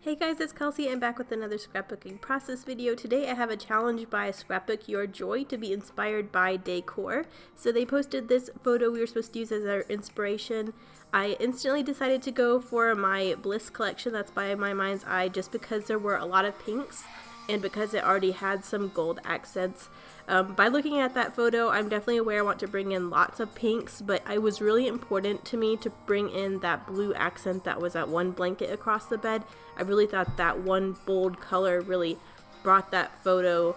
Hey guys, it's Kelsey. I'm back with another scrapbooking process video. Today I have a challenge by Scrapbook Your Joy to be inspired by decor. So they posted this photo we were supposed to use as our inspiration. I instantly decided to go for my Bliss collection that's by My Mind's Eye just because there were a lot of pinks and because it already had some gold accents. By looking at that photo, I'm definitely aware I want to bring in lots of pinks, but it was really important to me to bring in that blue accent that was that one blanket across the bed. I really thought that one bold color really brought that photo,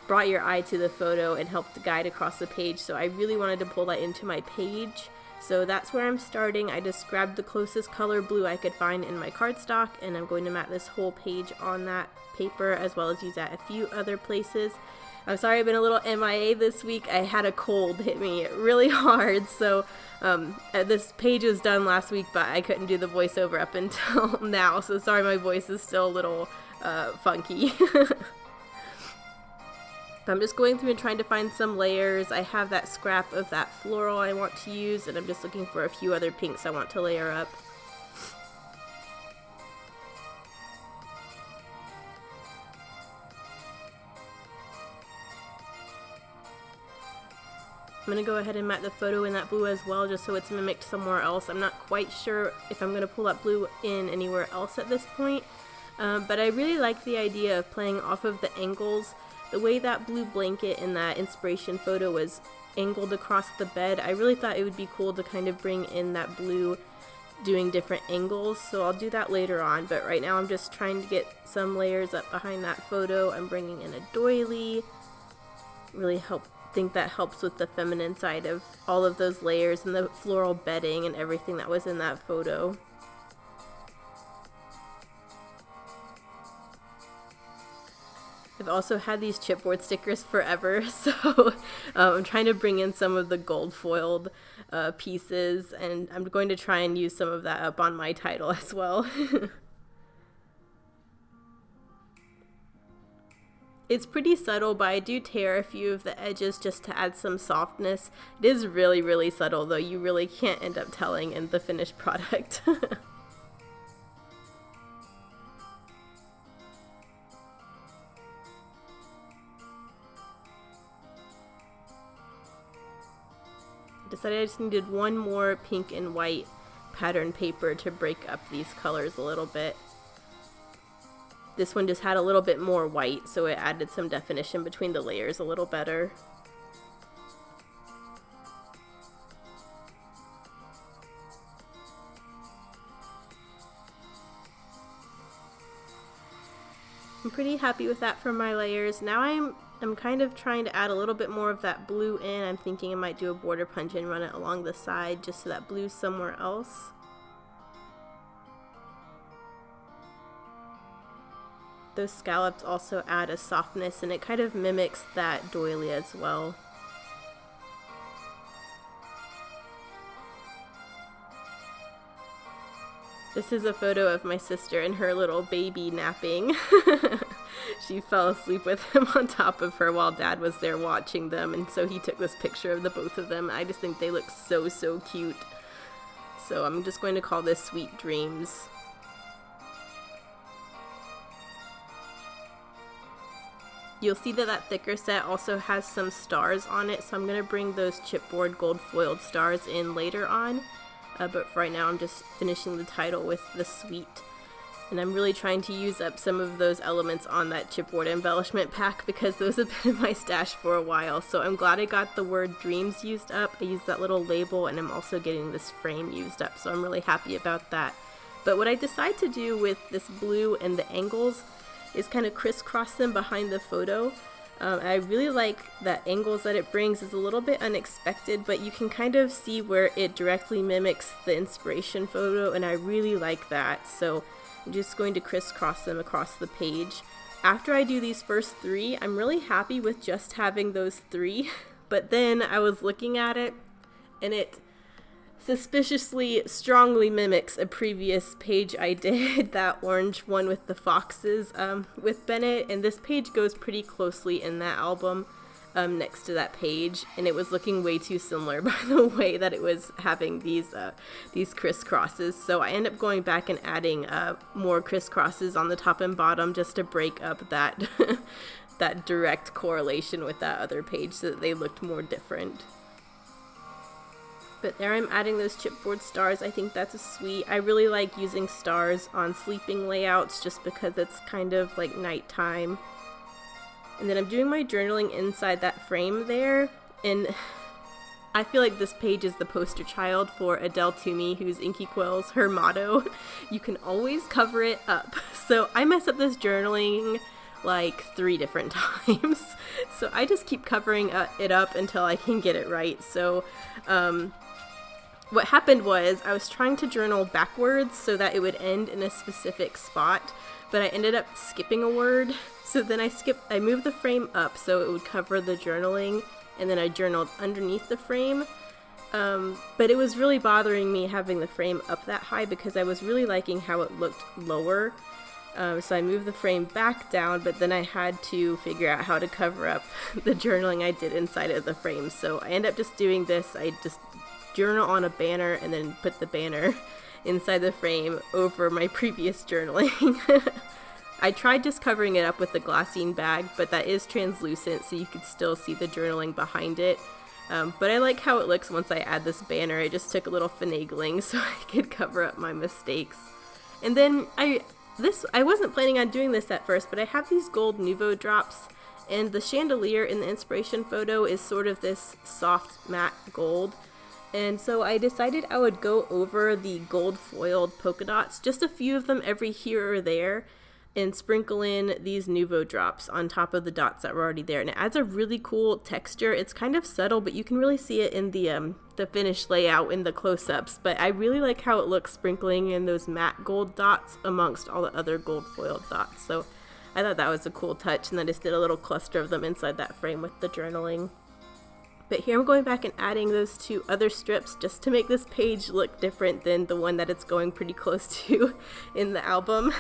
brought your eye to the photo and helped guide across the page. So I really wanted to pull that into my page. So that's where I'm starting. I just grabbed the closest color blue I could find in my cardstock, and I'm going to mat this whole page on that paper as well as use that a few other places. I'm sorry I've been a little MIA this week. I had a cold hit me really hard, so this page was done last week, but I couldn't do the voiceover up until now, so sorry my voice is still a little funky. I'm just going through and trying to find some layers. I have that scrap of that floral I want to use, and I'm just looking for a few other pinks I want to layer up. I'm going to go ahead and mat the photo in that blue as well, just so it's mimicked somewhere else. I'm not quite sure if I'm going to pull that blue in anywhere else at this point, but I really like the idea of playing off of the angles. The way that blue blanket in that inspiration photo was angled across the bed, I really thought it would be cool to kind of bring in that blue doing different angles, so I'll do that later on, but right now I'm just trying to get some layers up behind that photo. I'm bringing in a doily, really think that helps with the feminine side of all of those layers and the floral bedding and everything that was in that photo. I've also had these chipboard stickers forever, so I'm trying to bring in some of the gold foiled pieces, and I'm going to try and use some of that up on my title as well. It's pretty subtle, but I do tear a few of the edges just to add some softness. It is really, really subtle, though. You really can't end up telling in the finished product. I decided I just needed one more pink and white pattern paper to break up these colors a little bit. This one just had a little bit more white, so it added some definition between the layers a little better. I'm pretty happy with that for my layers. Now I'm kind of trying to add a little bit more of that blue in. I'm thinking I might do a border punch and run it along the side just so that blue's somewhere else. Those scallops also add a softness, and it kind of mimics that doily as well. This is a photo of my sister and her little baby napping. She fell asleep with him on top of her while Dad was there watching them, and so he took this picture of the both of them. I just think they look so, so cute. So I'm just going to call this Sweet Dreams. You'll see that that thicker set also has some stars on it, so I'm going to bring those chipboard gold foiled stars in later on. But for right now I'm just finishing the title with the sweet. And I'm really trying to use up some of those elements on that chipboard embellishment pack because those have been in my stash for a while. So I'm glad I got the word dreams used up. I used that little label, and I'm also getting this frame used up, so I'm really happy about that. But what I decide to do with this blue and the angles is kind of crisscross them behind the photo. I really like that angles that it brings is a little bit unexpected, but you can kind of see where it directly mimics the inspiration photo, and I really like that. So I'm just going to crisscross them across the page. After I do these first three, I'm really happy with just having those three, but then I was looking at it and it suspiciously strongly mimics a previous page I did, that orange one with the foxes with Bennett, and this page goes pretty closely in that album. next to that page, and it was looking way too similar by the way that it was having these crisscrosses. So I ended up going back and adding more crisscrosses on the top and bottom just to break up that that direct correlation with that other page so that they looked more different. But there I'm adding those chipboard stars. I think that's sweet. I really like using stars on sleeping layouts just because it's kind of like nighttime. And then I'm doing my journaling inside that frame there, and I feel like this page is the poster child for Adele Toomey, who's Inky Quills. Her motto, you can always cover it up. So I mess up this journaling like 3 different times. So I just keep covering it up until I can get it right. So what happened was I was trying to journal backwards so that it would end in a specific spot, but I ended up skipping a word. So then I moved the frame up so it would cover the journaling, and then I journaled underneath the frame. But it was really bothering me having the frame up that high because I was really liking how it looked lower. So I moved the frame back down, but then I had to figure out how to cover up the journaling I did inside of the frame. So I ended up just doing this. I just journal on a banner and then put the banner inside the frame over my previous journaling. I tried just covering it up with the glassine bag, but that is translucent, so you could still see the journaling behind it. But I like how it looks once I add this banner. It just took a little finagling so I could cover up my mistakes. And then I wasn't planning on doing this at first, but I have these gold nuvo drops, and the chandelier in the inspiration photo is sort of this soft matte gold. And so I decided I would go over the gold foiled polka dots, just a few of them every here or there, and sprinkle in these nuvo drops on top of the dots that were already there. And it adds a really cool texture. It's kind of subtle, but you can really see it in the finished layout in the close-ups. But I really like how it looks sprinkling in those matte gold dots amongst all the other gold foiled dots. So I thought that was a cool touch, and I just did a little cluster of them inside that frame with the journaling. But here I'm going back and adding those 2 other strips just to make this page look different than the one that it's going pretty close to in the album.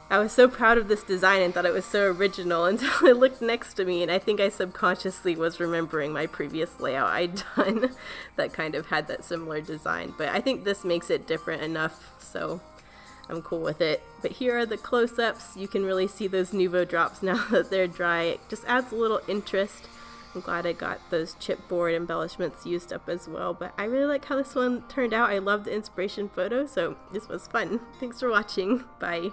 I was so proud of this design and thought it was so original until I looked next to me, and I think I subconsciously was remembering my previous layout I'd done that kind of had that similar design. But I think this makes it different enough, so I'm cool with it. But here are the close-ups. You can really see those nuvo drops now that they're dry. It just adds a little interest. I'm glad I got those chipboard embellishments used up as well, but I really like how this one turned out. I love the inspiration photo, so this was fun. Thanks for watching. Bye.